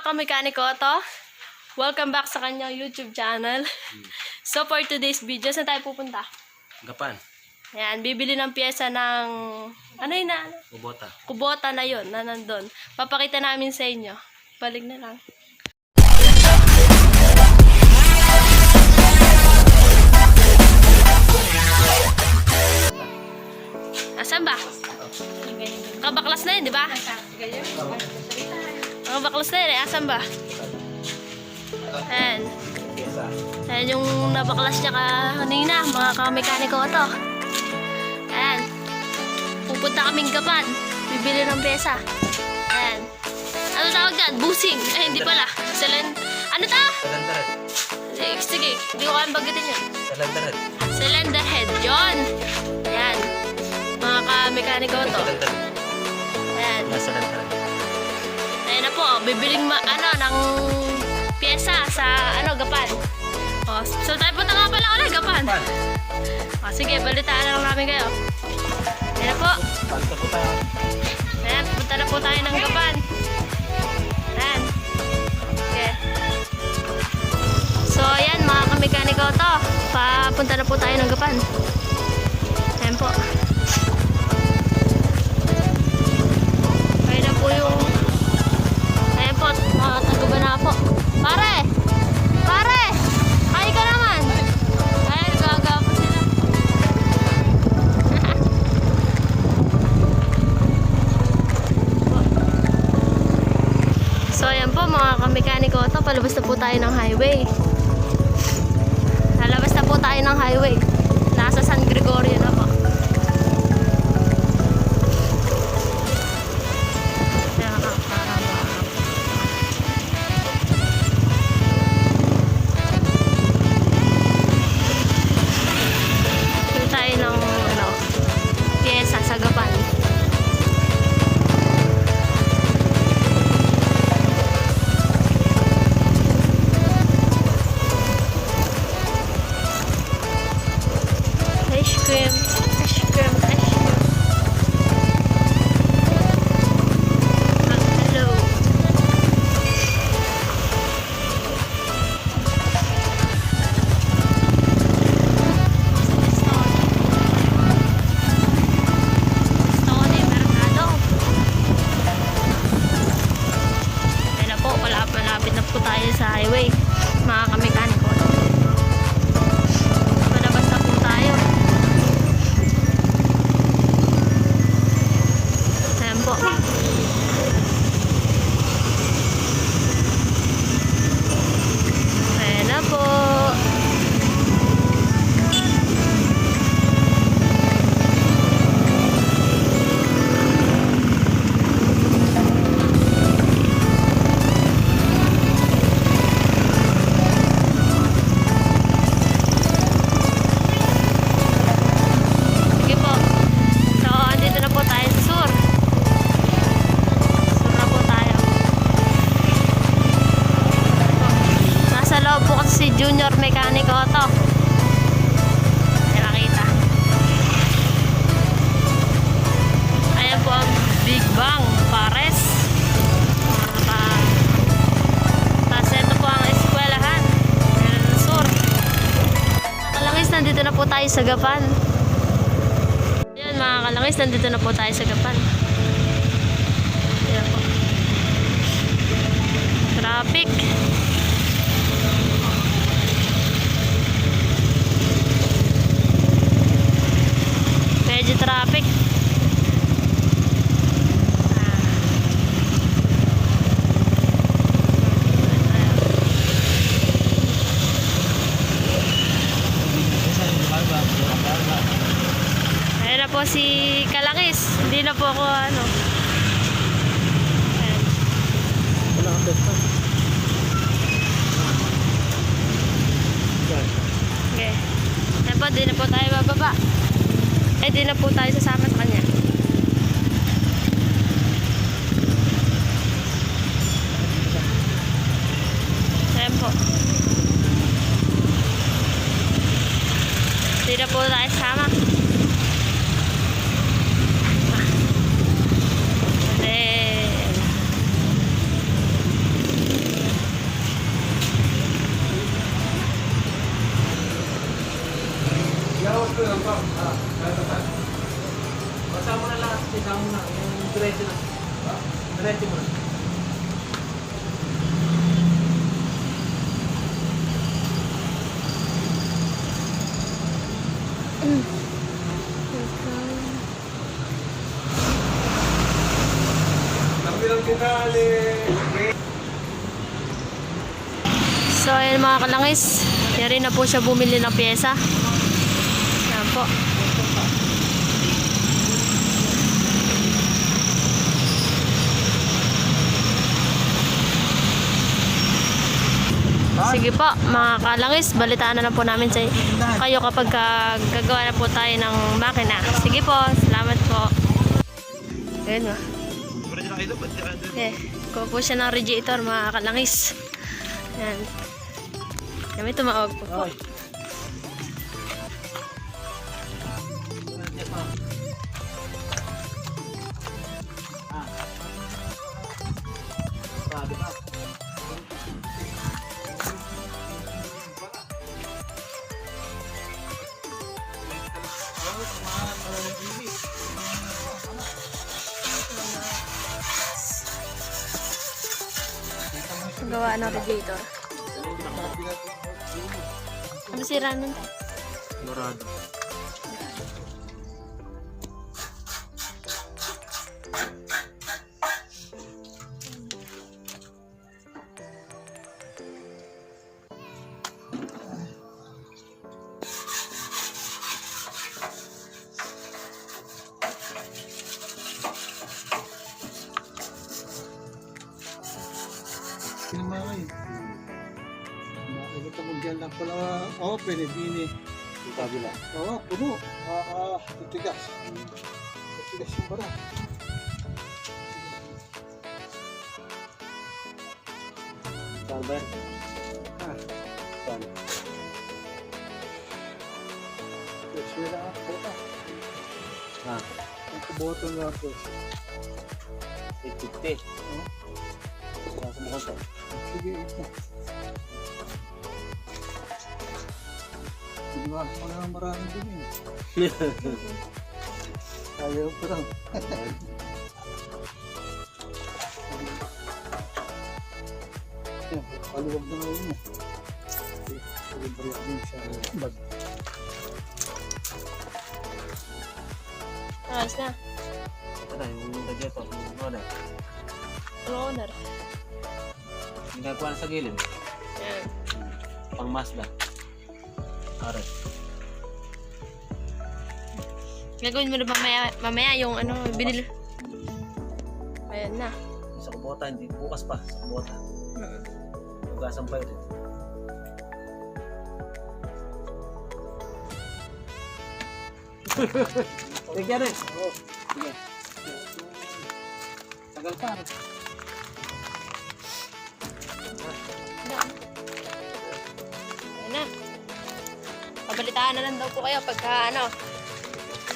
kamekaniko to. Welcome back sa kanyang YouTube channel. So for today's video, saan tayo pupunta? Gapan. Ayan, bibili ng pyesa ng... Ano yun na? Kubota. Kubota na yun, na nandun. Papakita namin sa inyo. Balik na lang. Asan ba? Kabaklas na yun, di ba? Kabaklas na yun eh. Asan ba? Ayan. Ayan yung nabaklas niya kanina. Mga kamekaniko ko to. Ayan. Pupunta kaming Gapan. Bibili ng pyesa. Ayan. Ano tawag dyan? Busing. Eh, hindi pala. Ano ta? Salandaran. Sige. Hindi ko kayang bagitin yun. Salandaran. Cylinder head. Yun. Ayan. Mga kamekaniko to. Salandaran. Ayan. Salandaran. Ayan na po. Bibiling ng pyesa sa Gapan. O, so tayo punta nga pala ulit Gapan. Gapan. O, sige, balitaan na lang namin kayo. Ayan na po. Panta po tayo. Ayan, punta na po tayo ng Gapan. Ayan. Okay. So, ayan, mga kamekaniko to. Papunta na po tayo ng Gapan. Ayan po. Ayan na po yung... Ayan po, mga taguba na po. Pare! Pare! Kaya ka naman! Ayan, gagawa po sila. So, ayan po mga kamekaniko to. Palabas na po tayo ng highway. Lalabas na po tayo ng highway. Nasa San Gregorio na po. Bili tayo ng pyesa sa Gapan. Ice cream, ice cream, ice cream. Hello. Stone Mercado. Ayun na po, malapit na po tayo sa highway. Mga kamekaniko. Malabas na po tayo. Ayan po. Ayan na po. Sige po. So, andito na po tayo sa Sur. Sur na po tayo. Nasa loob po kasi si Junior Mekaniko to. May nakita. Ayan po ang Big Bang Pares. Tapos ito po ang eskwelahan. Ayan sa Sur. Kalangis, nandito na po tayo sa Gapan. Ayan mga kalangis, nandito na po tayo sa Gapan. Ayan po. Traffic. Medyo traffic. Ayan na po si Kalangis. Hindi na po ako Ayan. Wala ang best pa. Okay. Ayan po, di na po tayo bababa. Di na po tayo sasama sa kanya. Ayan po. Di na po tayo sasama. Diretso na. Diretso mo na. So ayan mga kalangis, yari na po siya bumili ng pyesa. Yan po. Sige po mga kalangis, balitaan na lang po namin sa kayo kapag gagawa na po tayo ng makina. Sige po, salamat po. Ayan mo. Kuha po siya ng radiator mga kalangis. Yan. Kami tumawag po po. Gawa ng radiator. Ano sira nun tayo? Dorado. Kinamay. Nakikita mo dyan lang pala open, hindi Yung kabila. Oo, puno. Titigas. Titigas yung bara. Salver. Saan? Swela ang bota. Ang kuboto nga po. 850. Sasama ko to. Sige, ito. Diba, mga marami din eh. Ayaw pa lang. Yan, paluwag na ngayon eh. Pag-ibariyak din siya. Bag. Ayos na. Ito na, yung radiator. Yung ano. Owner. Ginagawa na sa gilid. Yan. Pang Mazda. Aray. Gagawin mo na mamaya yung ano, binili. Ayan na. Sa kubota, hindi bukas pa. Sa kubota. Hugasan pa yun. Tigyan rin. Oo. Sige. Tagal pa. Ayan na. Pabalitaan na lang daw po kayo pagka ano,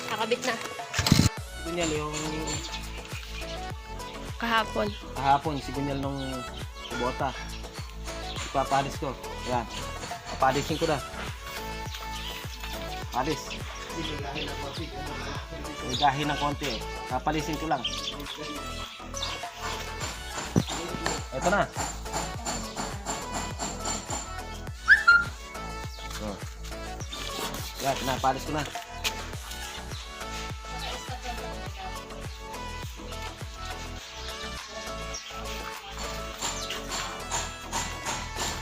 nakabit na. Gunyal yung Kahapon. kahapon, si Gunyal nung kubota. Ipapalis ko. Ayan. Papalisin ko na. Palis. Igahin ng konti eh. Papalisin ko lang. Ito na. Oh. Yan, napalis ko na.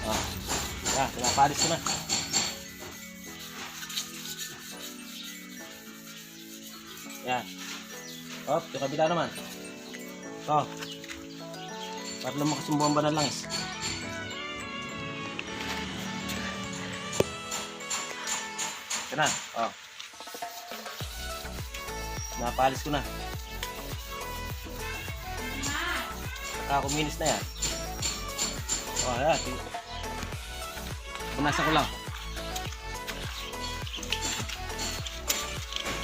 Oh. Yan, napalis ko na. Yan. Hop, yung kabila naman. Ito. Para lumakas yung bomba ng langis. Ito na. Oh. Napalis ko na. Kuminis na yan. Oh, yan. Punasan ko lang.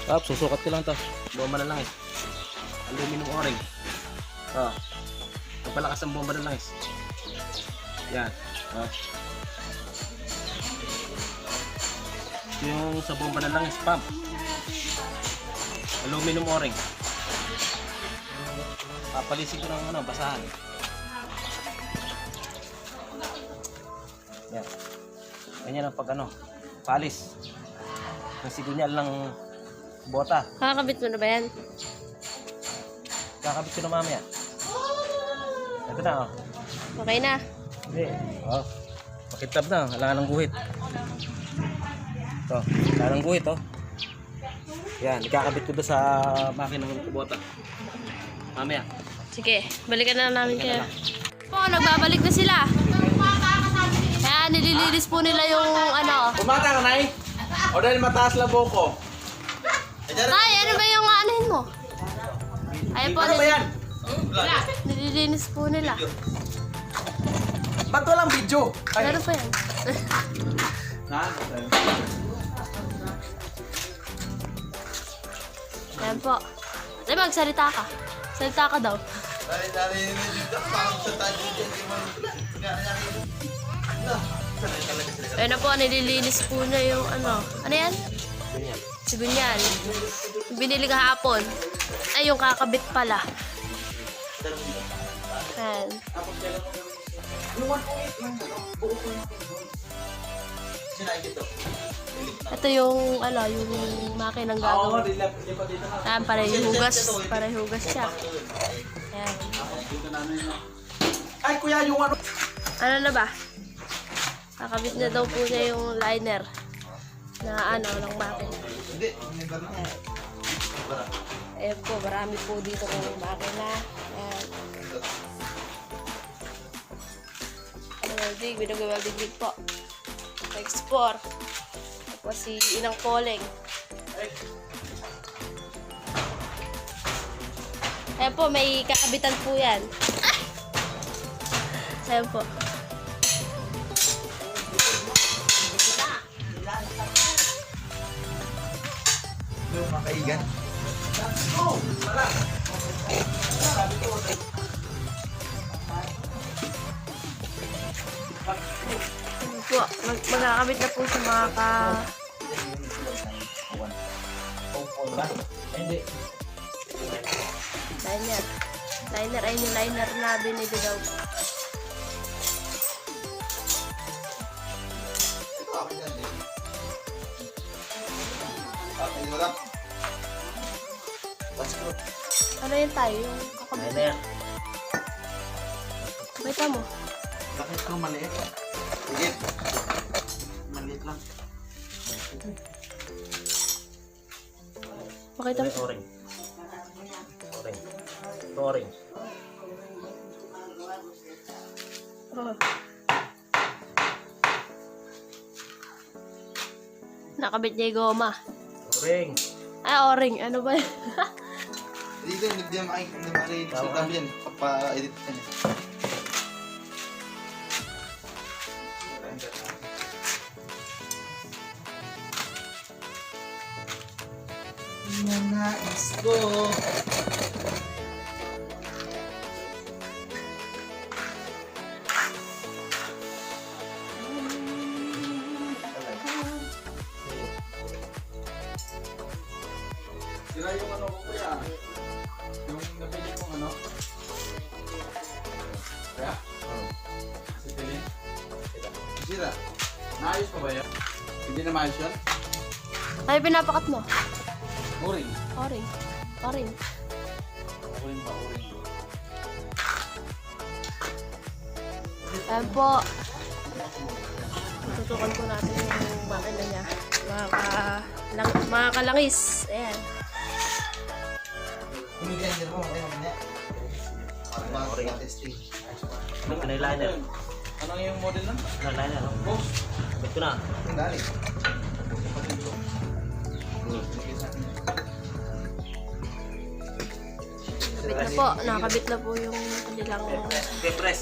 Hop, susukat ko lang to. Bomba ng langis. Aluminum o-ring. Oh. Magpalakas ang bomba ng langis. Yan. Oh. Ito yung sa bomba ng langis pump. Aluminum o-ring. Papalisin ko ng basahan. Yan. Ganyan ang palis. Ang sigunyal ng bota. Kakabit mo na ba yan? Kakabit ko na mamaya. Ito na, oh. Okay na. Hindi. Oh. Makitab na. Wala ng guhit. Ito. Wala ng guhit, oh. Yan. Ikakabit ko doon sa makina ng kubota. Mamaya. Sige, balikan na namin kayo. Po, nagbabalik na sila. Kaya nililinis po nila yung Kumata ka, Nay? O dahil mataas lang buko. Ay, ano ba yung anuhin mo? Ay po, Ano ba yan? nililinis po nila. Ba't walang video? Ano pa yan? Ayan po. Ay, magsalita ka. Salita ka daw. Ayun na po, nililinis po na yung Ano yan? Ganyan. Sigunyal. Binili kahapon. Ay, yung kakabit pala. Ayan. Ito yung yung makinang gagawin. Ayan, para hugas siya. Ayan. Ay, kuya, yung ano? Ano na ba? Kakabit na daw po niya yung liner na ng makina. Ayan po, marami po dito ng makina. Ayan. Welding, binag-welding din po. Export. Tapos si Inang Poleng. Ayan po, may kakabitan po yan. Ayan po. Makaigan. Ayan po, magkakabit na po sa mga liner. Liner ay yung liner na binili daw po. Ano yun tayo? Yung kakabit. Ayan na yan. Kita mo. Bakit ko maliit? Sige. Maliit lang. Pakita mo. Orange. Orange. Oh. Nakabit niya yung goma. Orange. Ay, oring. Ano ba? Dito, hindi na makikita sa tabi yan. Papa-edit ka niya. Nangais ko. Sira yung ano ko kuya. Yung nabili kong ano. Kaya? Si Tilin? Sira. Naayos pa ba yan? Hindi na maayos yan? Ay, pinapakat mo. Uring. Oring. Oring. Uring pa, uring. Ayan po. Tutukan po natin yung makina niya. Mga kalangis. Ayan. Kumigyan din mo, kaya mamaya. Uring. Testing. Ano ka na yung liner? Ano yung model nun? Ano liner? Boss. Kabit ko na. Ang galing. Kabit na po. Nakabit na po yung kanilang... Pepress.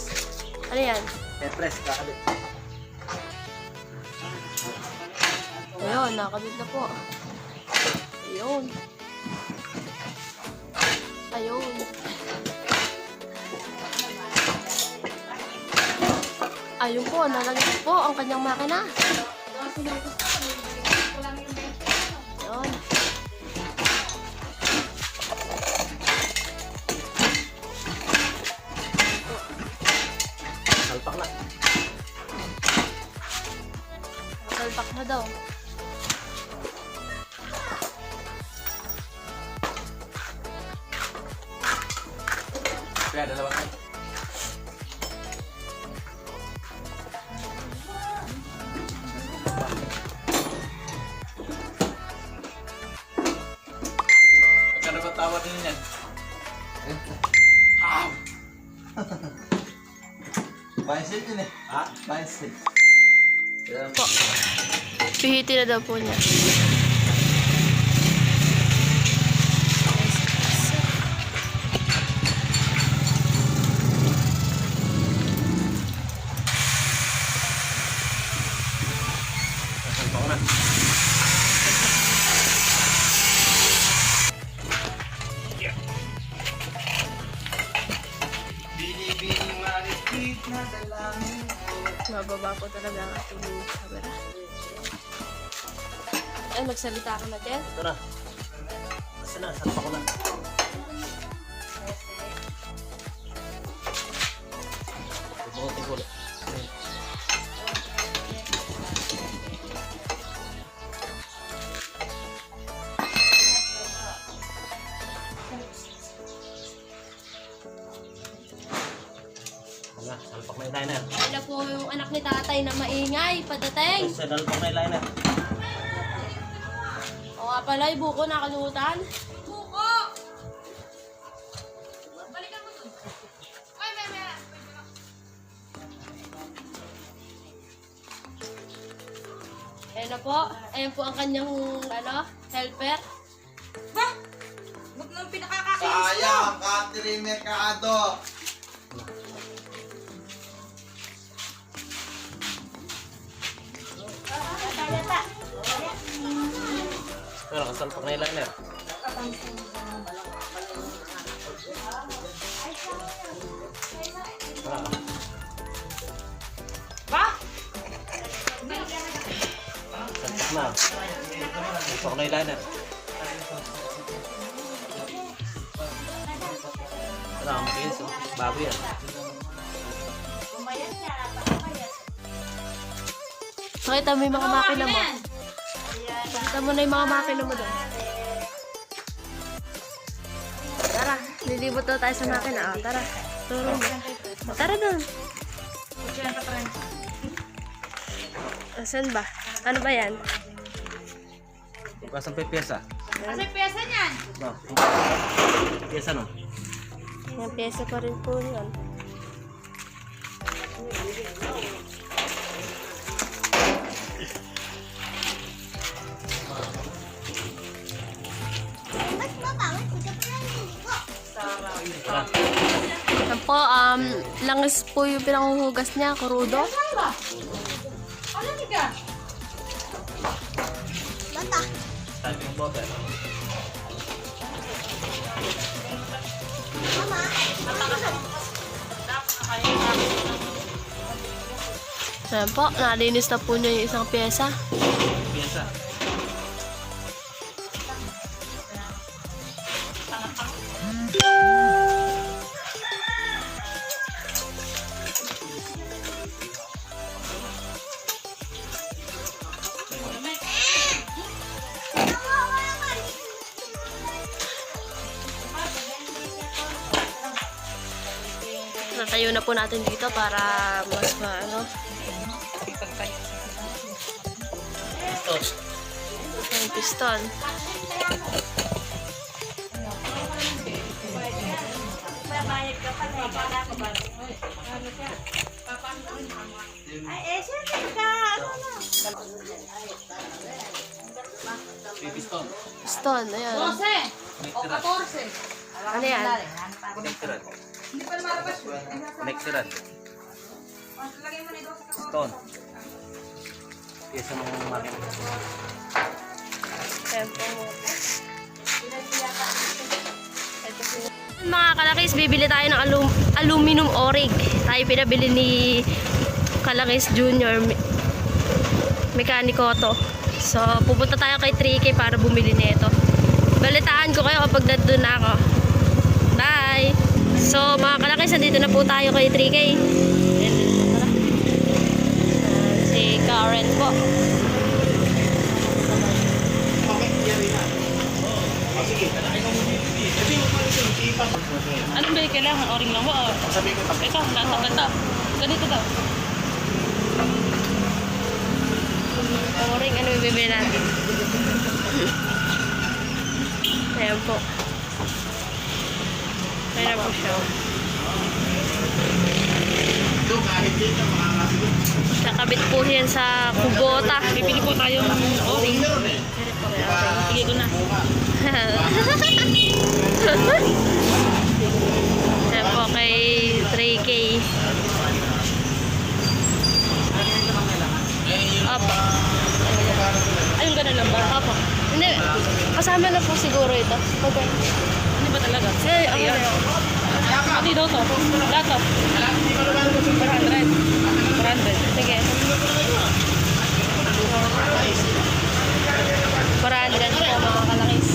Ano yan? Pepress. Kakabit. Ayun, nakabit na po. Ayun. Ayun. Ayun po, nalagay po ang kanyang makina. Ayun. Salpak na daw. Kaya dalawa tayo. Magkano ba tawad din yan? Mindset yun eh. Ha? Mindset. Po. Pihiti na daw po niya. Salpak ko na. Bini-bini marikit na dalangin. Mababa po talaga ang ating camera. Ay, magsalita ka na din. Ito na. Kasi na, salpak ko na. Tigol. Wala, salpak na yung liner. Wala po yung anak ni tatay na maingay, padating. Sa salpak na yung liner. O nga pala, yung buko nakalimutan. Buko! Balikan mo to. Ay, may. Ayan na po. Ayan po ang kanyang, helper. Ba? Huwag nang pinakakakainis mo. Sayang, Catherine Mercado. Pero nakasalpak na yung liner. Wala. Ba? Salpak na. Salpak na yung liner. Wala kang makinis, oh. Bago yan. Pakita mo yung mga makina mo. Pakita mo na yung mga makina mo doon. Tara, lilibot daw tayo sa makina. O, tara. Turo mo. O, tara doon. Asan ba? Ano ba yan? Bukasan pa yung pyesa. Kasi pyesa niyan. No. Pyesa, no? Yung pyesa pa rin po yun. Tara. Yan po, langis po yung pinanghuhugas niya, kurudo. Type yung bottle. Yan po, nalinis na po niya yung isang pyesa. Pyesa. Natayo na po natin dito para mas maano. Ito. Yung piston. Piston. Piston, ayan. Ano yan? Connected. Connected. Stone. Pyesa ng makina. Ayan po. Mga kalakis, bibili tayo ng aluminum orig. Tayo pinabili ni Kalakis Junior mekaniko to. So, pupunta tayo kay 3K para bumili nito. Balitaan ko kayo kapag nandun na ako. Bye! So, mga kalakis, nandito na po tayo kay 3K. Si Karen po. Ito daw. O-ring, ano bibili natin? Ayan po. Ayan po siya. Nakabit po yan sa kubota. Bibili po tayo ng o-ring. Sige ko na. Ayan po kay 3K. Opo. Ayun, ganun lang ba? Opo. Hindi. Kasama na po siguro ito. Okay. Ano ba talaga? Eh, ako Ayan. na. Pati daw to. Lahat to. 400. 400. Sige. 400 po mga kalakis.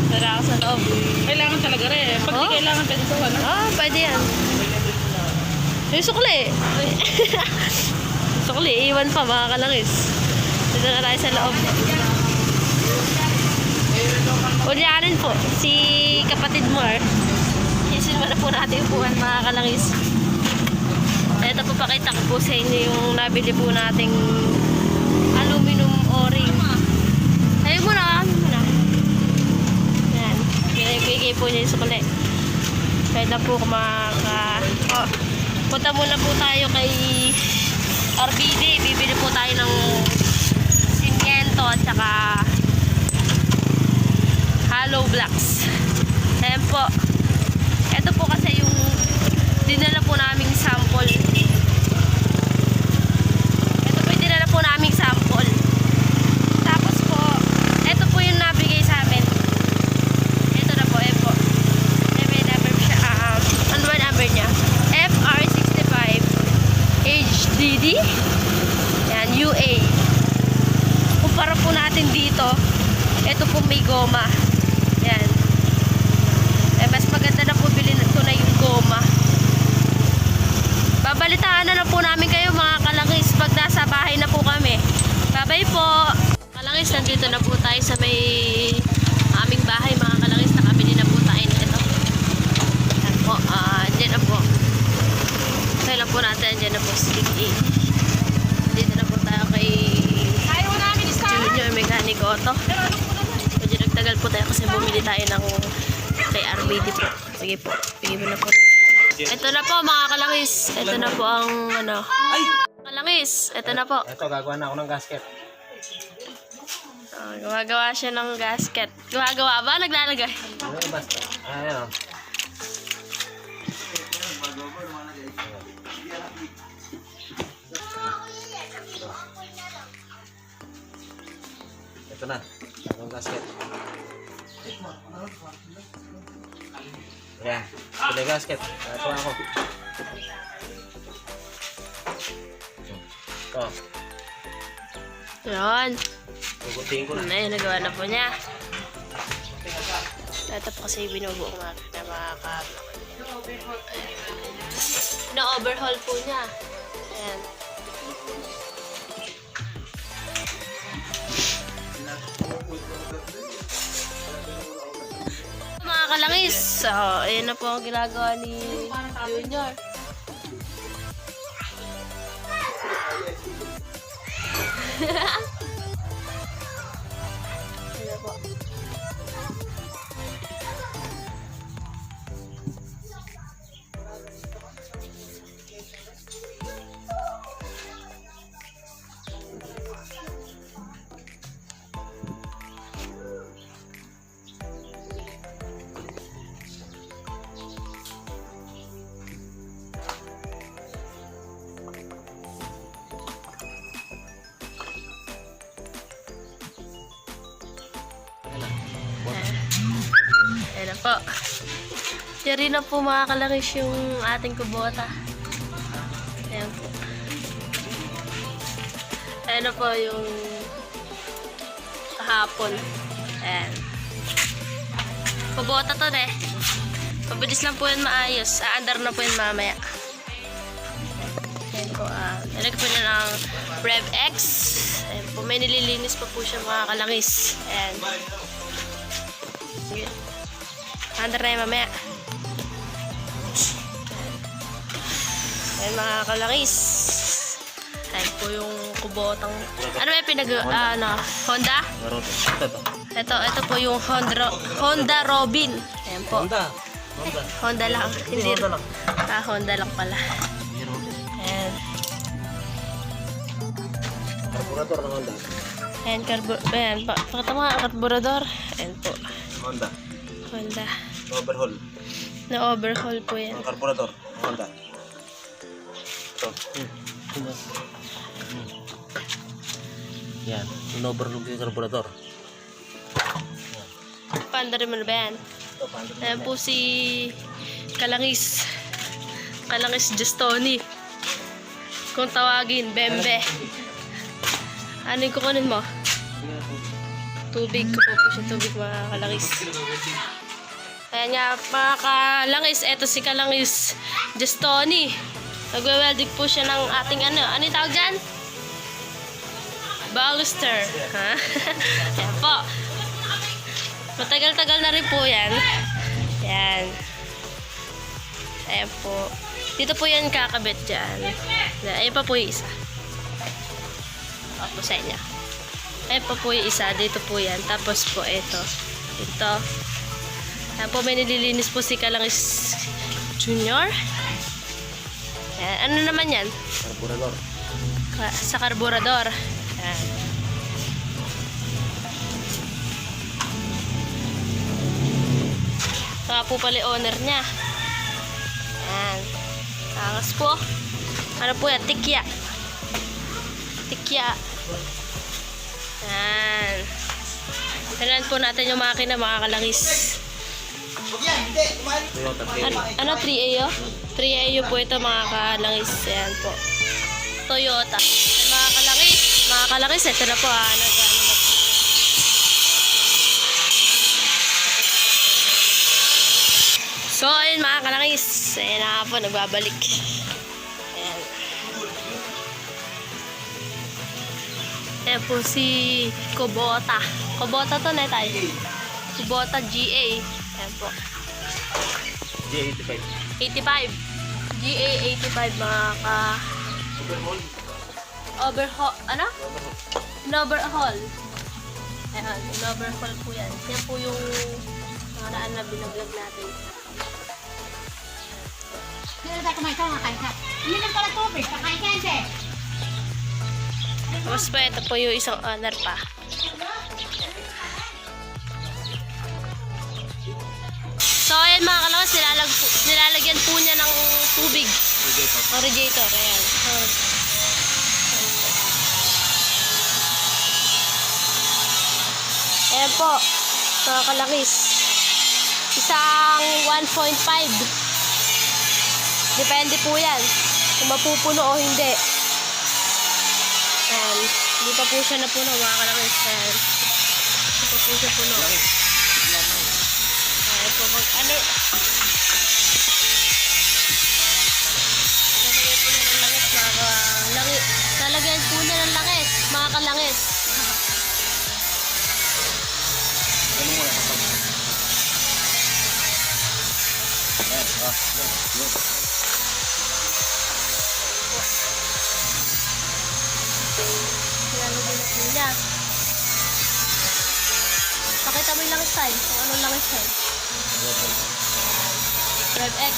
Tara ako sa loob. Kailangan talaga rin. Pag di Oh? kailangan, pwede sa wala. Ah, pwede yan. Yung sukli. Sukli, iwan pa mga kalangis. Dito na tayo sa loob. Ulyanin po, si kapatid mo. Isin mo na po natin upuan mga kalangis. Ito po, pakita ko po sa inyo yung nabili po nating aluminum o-ring. Ayun mo na, yan. Pinagpigay po niya yung sukli. Kaya na po oh, punta muna po tayo kay RBD. Bibili po tayo ng simyento at saka hollow blocks. Ayan po. Ito po kasi yung dinala po naming sample. Ito po yung dinala po naming sample. Tapos po, ito po yung nabigay sa amin. Ito na po, po. May number siya. Ano ba number niya? FR65 HDD. Yan, UA. Kumpara po natin dito. Ito po may goma. Yan. Mas maganda na po bilhin ko na yung goma. Babalitaan na po namin kayo mga kalangis pag nasa bahay na po kami. Bye-bye po. Kalangis, nandito na po tayo sa may aming bahay mga kalangis. Nakabili na po tayo na ito. Yan po. Dyan na po. Kailan po natin. Dyan na po. Sticky. Dito na po tayo kay Junior Mechanic Auto. Medyo nagtagal po tayo kasi bumili tayo ng kay RBD po. Sige po. Bigay mo na po. Ito na po mga kalangis. Ito na po ang ano. Ay! Kalangis. Ito na po. Ito, gagawa na ako ng gasket. Gumagawa siya ng gasket. Gumagawa ba? Naglalagay? Ano yung basta? Ayan o. Ito na. Ang gasket. Ayan. Ito yung gasket. Ito ako. Ito. Yun. Tugutin ko na. Ayun, nagawa na po niya. Ito po kasi binubuo na mga kablo. Na-overhaul po niya. Ayan. Mga kalangis. So, ayun na po ang ginagawa ni Junior. Ayun po. Ayan na po. Diyan rin na po mga kalangis yung ating kubota. Ayan po. Ayan na po yung kahapon. Ayan. Kubota to eh. Pabilis lang po yun maayos. Aandar na po yun mamaya. Ayan po. Nilagay po niya ng Rev X. Ayan po. May nililinis pa po siya mga kalangis. Ayan. Sige. Andar na yun mamaya. Ayan mga kalangis. Ayan po yung kubotang... Ano ba yung Honda? Ito po yung Honda Robin. Ayan po. Honda lang. Hindi. Honda lang pala. Ayan. Karburador ng Honda. Ayan, pakita mo nga, karburador. Ayan po. Honda. Honda. Na-overhaul po yan. Ang karburador ng Honda. Ito. Yan. In-overload yung karburador. Panda rin mo na ba yan? Ayan po si Kalangis. Kalangis Justoni. Kung tawagin, Bembe. Ano yung kukunin mo? Tubig. Kupo po siya tubig mga kalangis. Ayan nga mga kalangis. Eto si Kalangis Justoni. Nagwe-welding po siya ng ating ano yung tawag dyan? Baluster. Ha? Ayan po. Matagal-tagal na rin po yan. Ayan. Ayan po. Dito po yan kakabit dyan. Ayan pa po yung isa. Tapos sa inyo. Ayan pa po yung isa. Dito po yan. Tapos po ito. Ito. Ayan po may nililinis po si Kalangis Junior. Ayan. Ano naman yan? Karburador. Sa karburador. Ayan. Saka po pala yung owner niya. Ayan. Angas po. Ano po yan? Tikya. Tikya. Ayan. Tignan po natin yung makina mga kalangis. Ano 3A yun? 3A yun po ito mga kalangis. Ayan po. Toyota. Mga kalangis, ito na po ha. So, ayun mga kalangis. Ayan na po, nagbabalik. Ayan. Ayan po si Kubota. Kubota to na tayo. Kubota GA. Ayan po. J85. 85. GA 85 mga ka... Overhaul. Ano? Overhaul. Ayan, overhaul po yan. Yan po yung nakaraan na binablog natin. Hindi tayo kumain ka, makain ka. Hindi lang pala tubig, kakain ka hindi. Tapos pa, ito po yung isang owner pa. So, ayan mga kalawas, nilalagyan po niya ng tubig. Ang radiator, ayan. Ayan po, mga kalangis. Isang 1.5. Depende po yan. Kung mapupuno o hindi. Ayan. Hindi pa po siya napuno mga kalangis. Ayan. Hindi pa po siya puno. Ayan po. Ano? Lalagyan po niya ng langis mga kalangis. Ano mo na? Ayan. Lalagyan na po niya. Pakita mo yung langis tayo. Kung anong langis tayo. Rev X.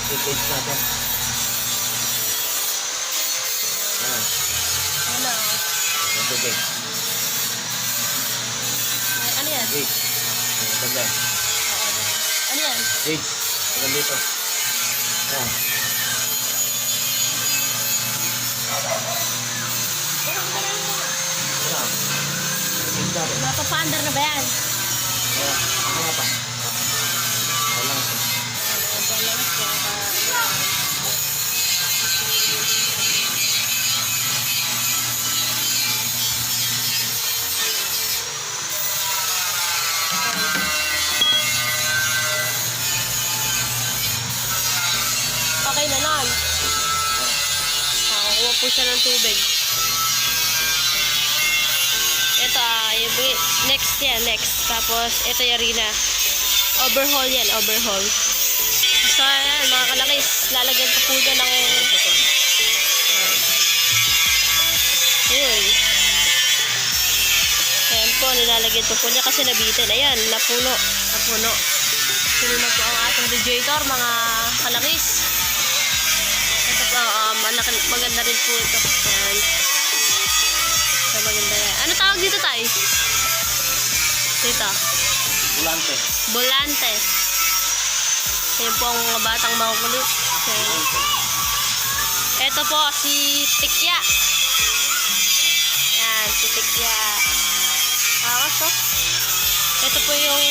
I-gauge natin. Ayan. Ano? Ito gauge. Ano yan? Gauge. Ganda. Ano yan? Gauge. Maganda dito. Ayan. Ano? Gauge natin. Napapandar na ba yan? Ayan. Ano nga pa? Ayan lang ito. Okay na nun. Kuha po siya ng tubig. Ito next yan, next. Tapos ito yung arena. Overhaul yan, overhaul. So ayan mga kalakis, lalagyan ko po dyan ng nilalagyan ito po niya kasi nabitin. Ayan, napuno. Napuno. Sino na po ang ating radiator, mga kalakis. Ito po, maganda rin po ito. Ayan. So, maganda yan. Ano tawag dito, Tay? Dito. Bulante. Volante. Ayan po ang mga batang makukulit. Ayan. Ito po, si Tikya. Ayan, si Tikya. Awas, oh. Ito po yung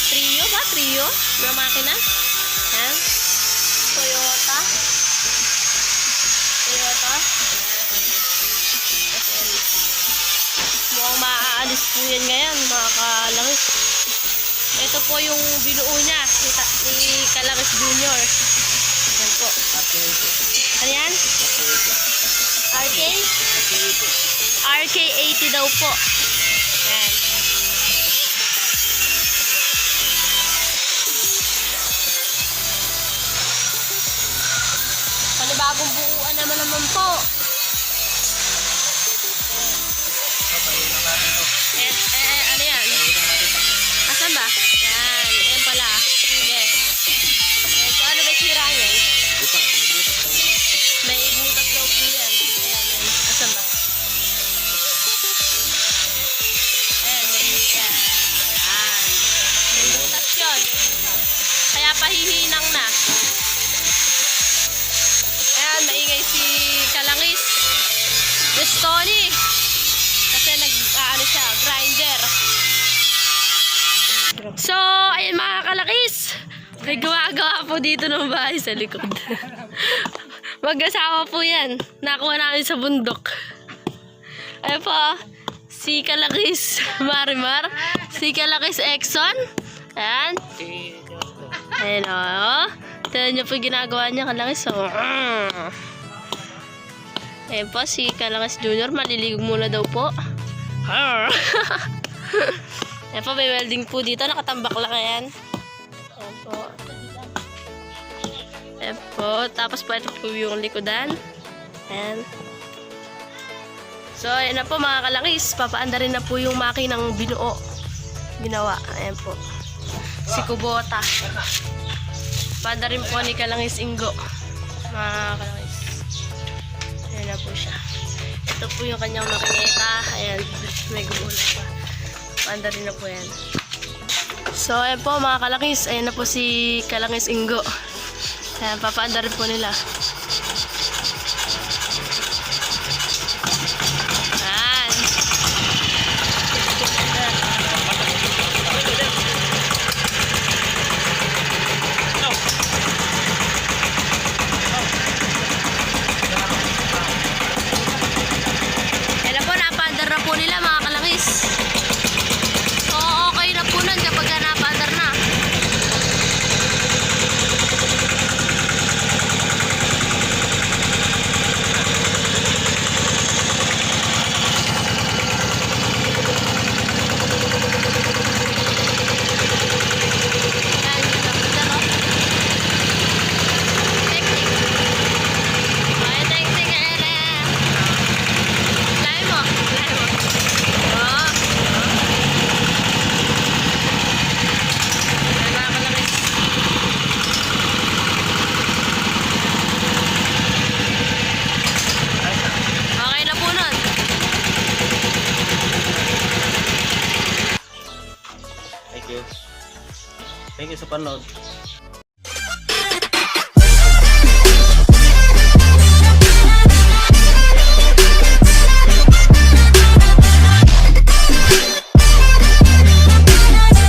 trio ba? Trio na makina. Ayan. Toyota. Toyota. Ayan. Mukhang maaalis po yan ngayon, mga kalangis. Ito po yung binuo niya ni Kalangis Junior. Ayan po. Ano yan? RK? RK80 daw po. Ayan. Panibagong buuan naman po. Ano yan? Asan ba? Yan. Ayan pala. Sige. Ayan po. Ano ba sira yan? May butas daw po yan. Ayan. Asan ba? Ayan. Ayan. May butas yun. Kaya pahihinang na. Ayan. Maingay si Kalangis. Tony. Kasi nag-ano siya, grinder. So, ayun mga kalakis. May gawa-gawa po dito ng bahay sa likod. Mag-asawa po yan. Nakuha namin sa bundok. Ayun po, si Kalakis Marimar. Si Kalakis Exxon. Ayan. Ayan o. Tignan niyo po yung ginagawa niya, Kalakis. So, ayan po, si Kalangis Junior, maliligo muna daw po. Ayan po, may welding po dito. Nakatambak lang yan. Ayan po. Ayan po. Tapos po, ito po yung likodan. Ayan. So, ayan na po mga kalangis. Papaanda rin na po yung makinang binuo. Ginawa. Ayan po. Si Kubota. Papaanda rin po ni Kalangis Ingo. Mga kalangis. Ayan na po siya. Ito po yung kanyang makineta. Ayan. May gumula pa. Paanda rin na po yan. So, ayan po mga kalangis. Ayan na po si Kalangis Ingo. Ayan, papaanda rin po nila. Ayan. Ayan na po, napaandar na po nila mga kalangis. So, okay na po nun kapag napaandar na. Okay na po nun. Thank you. Thank you sa panood.